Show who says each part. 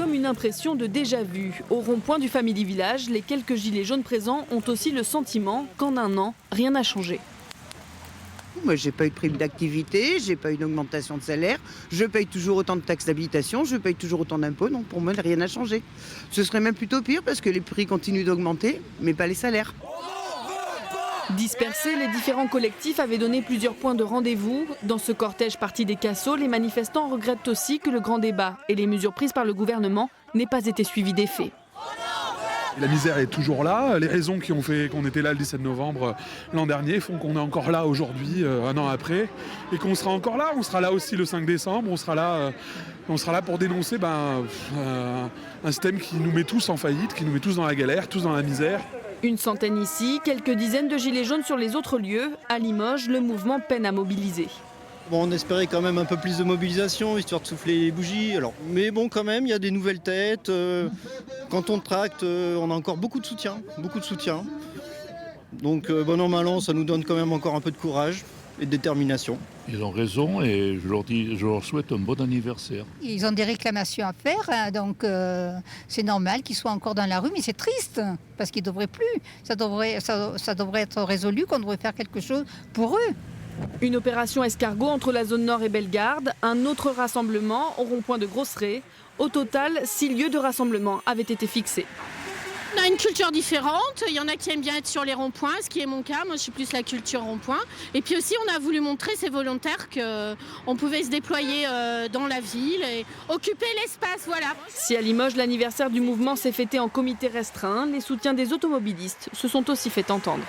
Speaker 1: comme une impression de déjà-vu. Au rond-point du Family Village, les quelques gilets jaunes présents ont aussi le sentiment qu'en un an, rien n'a changé.
Speaker 2: Moi, j'ai pas eu de prime d'activité, j'ai pas eu d'augmentation de salaire, je paye toujours autant de taxes d'habitation, je paye toujours autant d'impôts, donc pour moi, rien n'a changé. Ce serait même plutôt pire parce que les prix continuent d'augmenter, mais pas les salaires.
Speaker 1: Dispersés, les différents collectifs avaient donné plusieurs points de rendez-vous. Dans ce cortège parti des Cassos, les manifestants regrettent aussi que le grand débat et les mesures prises par le gouvernement n'aient pas été suivies d'effet.
Speaker 3: La misère est toujours là. Les raisons qui ont fait qu'on était là le 17 novembre l'an dernier font qu'on est encore là aujourd'hui, un an après, et qu'on sera encore là. On sera là aussi le 5 décembre. On sera là pour dénoncer un système qui nous met tous en faillite, qui nous met tous dans la galère, tous dans la misère.
Speaker 1: Une centaine ici, quelques dizaines de gilets jaunes sur les autres lieux. À Limoges, le mouvement peine à mobiliser.
Speaker 4: Bon, on espérait quand même un peu plus de mobilisation, histoire de souffler les bougies. Mais bon, quand même, il y a des nouvelles têtes. Quand on tracte, on a encore beaucoup de soutien. Donc, bon an, mal an, ça nous donne quand même encore un peu de courage et de détermination.
Speaker 5: Ils ont raison et je leur souhaite un bon anniversaire.
Speaker 6: Ils ont des réclamations à faire, hein, donc c'est normal qu'ils soient encore dans la rue, mais c'est triste, parce qu'ils ne devraient plus. Ça devrait être résolu, qu'on devrait faire quelque chose pour eux.
Speaker 1: Une opération escargot entre la zone nord et Bellegarde, un autre rassemblement au rond-point de Grosseret. Au total, 6 lieux de rassemblement avaient été fixés.
Speaker 7: On a une culture différente, il y en a qui aiment bien être sur les ronds-points, ce qui est mon cas, moi je suis plus la culture rond-point. Et puis aussi on a voulu montrer ces volontaires qu'on pouvait se déployer dans la ville et occuper l'espace, voilà.
Speaker 1: Si à Limoges l'anniversaire du mouvement s'est fêté en comité restreint, les soutiens des automobilistes se sont aussi fait entendre.